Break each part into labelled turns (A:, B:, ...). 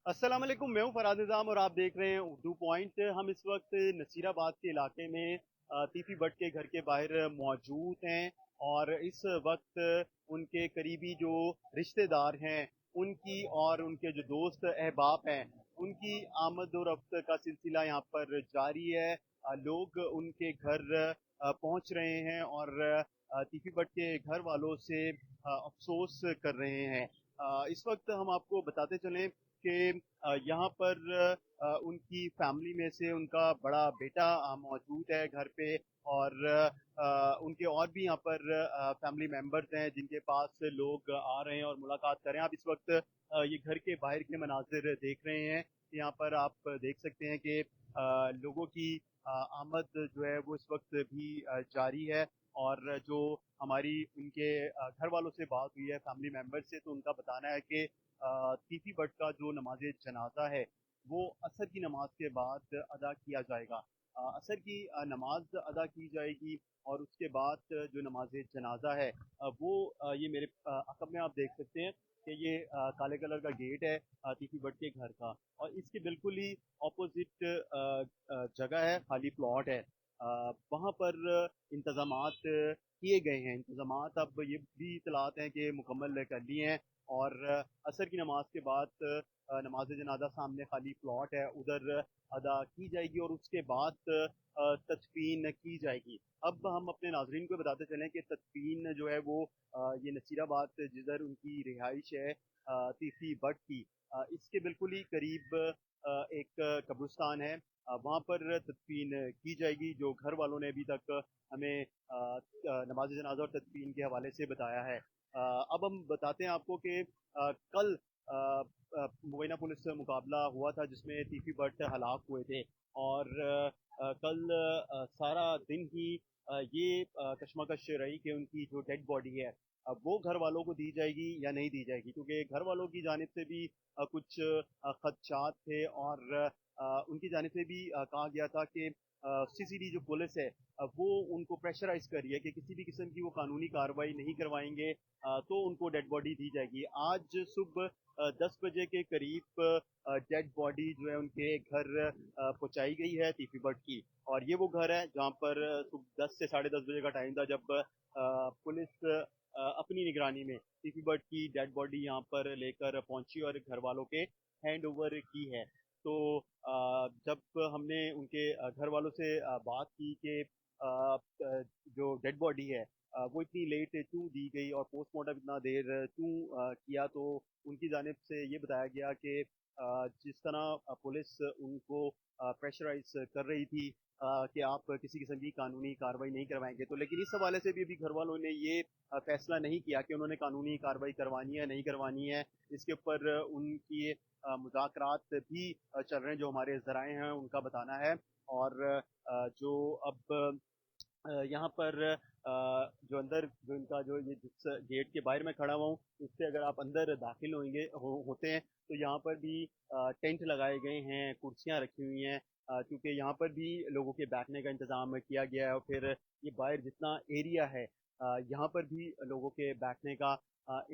A: अस्सलाम वालेकुम, मैं हूं फराज निज़ाम और आप देख रहे हैं उर्दू पॉइंट। हम इस वक्त नसीराबाद के इलाके में तीफी भट्ट के घर के बाहर मौजूद हैं और इस वक्त उनके करीबी जो रिश्तेदार हैं उनकी और उनके जो दोस्त अहबाब हैं उनकी आमद और रफ्त का सिलसिला यहाँ पर जारी है। लोग उनके घर पहुँच रहे हैं और तीफी भट्ट के घर वालों से अफसोस कर रहे हैं। इस वक्त हम आपको बताते चलें कि यहाँ पर उनकी फैमिली में से उनका बड़ा बेटा मौजूद है घर पे और उनके और भी यहाँ पर फैमिली मेंबर्स हैं जिनके पास लोग आ रहे हैं और मुलाकात कर रहे हैं। आप इस वक्त ये घर के बाहर के मनाजिर देख रहे हैं। यहाँ पर आप देख सकते हैं कि लोगों की आमद जो है वो इस वक्त भी जारी है और जो हमारी उनके घर वालों से बात हुई है फैमिली मेंबर से, तो उनका बताना है कि तीफी भट्ट का जो नमाज जनाजा है वो असर की नमाज के बाद अदा किया जाएगा। असर की नमाज अदा की जाएगी और उसके बाद जो नमाज जनाजा है वो ये मेरे अकब में आप देख सकते हैं कि ये काले कलर का गेट है तीफी भट्ट के घर का और इसके बिल्कुल ही ऑपोजिट जगह है, खाली प्लॉट है। वहाँ पर इंतज़ामात किए गए हैं। इंतज़ामात अब ये भी इतलात हैं कि मुकम्मल कर लिए हैं और असर की नमाज के बाद नमाज जनाजा सामने खाली प्लॉट है उधर अदा की जाएगी और उसके बाद तदफीन की जाएगी। अब हम अपने नाजरीन को बताते चलें कि तदफीन जो है वो ये नसीराबाद जिधर उनकी रिहाइश है तीफी भट्ट की, इसके बिल्कुल ही करीब एक कब्रिस्तान है। वहाँ पर तदफीन की जाएगी जो घर वालों ने अभी तक हमें नमाज जनाजा और तदफीन के हवाले से बताया है। अब हम बताते हैं आपको कि कल मुबैना पुलिस से मुकाबला हुआ था जिसमें तीफी भट्ट हलाक हुए थे और कल सारा दिन ही ये कशमकश रही कि उनकी जो डेड बॉडी है अब वो घर वालों को दी जाएगी या नहीं दी जाएगी, क्योंकि घर वालों की जानिब से भी कुछ खदशात थे और उनकी जानिब से भी कहा गया था कि सीसीडी जो पुलिस है वो उनको प्रेशराइज कर रही है कि किसी भी किस्म की वो कानूनी कार्रवाई नहीं करवाएंगे तो उनको डेड बॉडी दी जाएगी। आज सुबह 10 बजे के करीब डेड बॉडी जो है उनके घर पहुंचाई गई है तीफी भट्ट की और ये वो घर है जहाँ पर सुबह 10 से 10:30 बजे का टाइम था जब पुलिस अपनी निगरानी में तीफी भट्ट की डेड बॉडी यहाँ पर लेकर पहुंची और घर वालों के हैंड ओवर की है। तो जब हमने उनके घर वालों से बात की कि जो डेड बॉडी है वो इतनी लेट क्यों दी गई और पोस्टमार्टम इतना देर क्यों किया, तो उनकी जानिब से ये बताया गया कि जिस तरह पुलिस उनको प्रेशराइज कर रही थी कि आप किसी किस्म की कानूनी कार्रवाई नहीं करवाएंगे, तो लेकिन इस हवाले से भी अभी घर वालों ने ये फैसला नहीं किया कि उन्होंने कानूनी कार्रवाई करवानी है नहीं करवानी है। इसके ऊपर उनकी मुज़ाकरात भी चल रहे हैं जो हमारे ज़राए हैं उनका बताना है। और जो अब यहाँ पर जो अंदर जो इनका जो ये जिस गेट के बाहर मैं खड़ा हुआ हूँ इससे अगर आप अंदर दाखिल होते हैं तो यहाँ पर भी टेंट लगाए गए हैं, कुर्सियाँ रखी हुई हैं क्योंकि यहाँ पर भी लोगों के बैठने का इंतज़ाम किया गया है और फिर ये बाहर जितना एरिया है यहाँ पर भी लोगों के बैठने का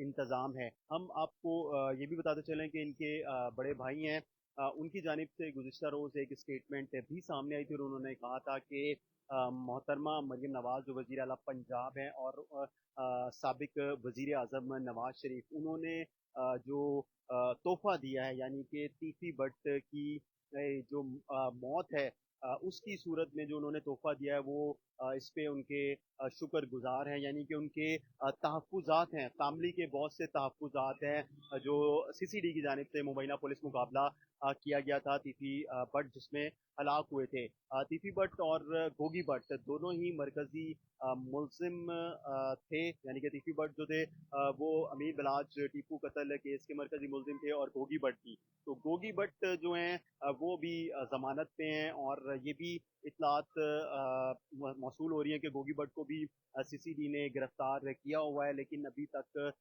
A: इंतज़ाम है। हम आपको ये भी बताते चलें कि इनके बड़े भाई हैं, उनकी जानिब से गुज़िश्ता रोज़ एक स्टेटमेंट भी सामने आई थी और उन्होंने कहा था कि मोहतरमा मरीम नवाज़ जो वज़ीर आला पंजाब हैं और साबिक वज़ीर आज़म नवाज़ शरीफ, उन्होंने जो तोहफ़ा दिया है यानी कि तीफी भट्ट की जो मौत है उसकी सूरत में जो उन्होंने तोहफ़ा दिया है वो इस पे उनके शुक्रगुज़ार हैं। यानी कि उनके तहफ़्फ़ुज़ात हैं, फैमिली के बहुत से तहफ़्फ़ुज़ात हैं जो सीसीडी की जानिब से मुबैना पुलिस मुकाबला किया गया था तीफी भट्ट जिसमें हलाक हुए थे। तीफी भट्ट और गोगी भट्ट दोनों ही मरकज़ी मुल्ज़िम थे, यानी कि तीफी भट्ट जो थे वो अमीर बिलाज टीपू कत्ल केस के मरकज़ी मुल्ज़िम थे और गोगी भट्ट भी। तो गोगी भट्ट जो हैं वो भी ज़मानत पे हैं और ये भी इत्तलात मौसूल हो रही हैं कि गोगी भट्ट को भी सीसीडी ने गिरफ्तार किया हुआ है, लेकिन अभी तक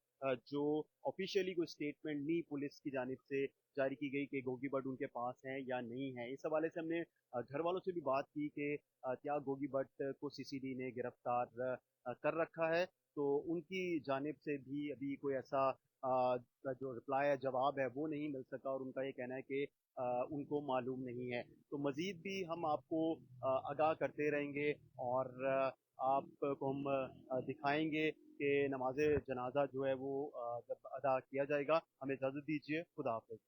A: जो ऑफिशियली कोई स्टेटमेंट नहीं पुलिस की जानिब से जारी की गई कि गोगी बट उनके पास हैं या नहीं है। इस हवाले से हमने घर वालों से भी बात की कि क्या गोगी बट को सीसीडी ने गिरफ्तार कर रखा है, तो उनकी जानिब से भी अभी कोई ऐसा जो रिप्लाई है, जवाब है, वो नहीं मिल सका और उनका ये कहना है कि उनको मालूम नहीं है। तो मज़ीद भी हम आपको आगाह करते रहेंगे और आपको हम दिखाएंगे कि नमाज जनाजा जो है वो जब अदा किया जाएगा। हमें इजाज़त दीजिए, खुदा हाफिज़।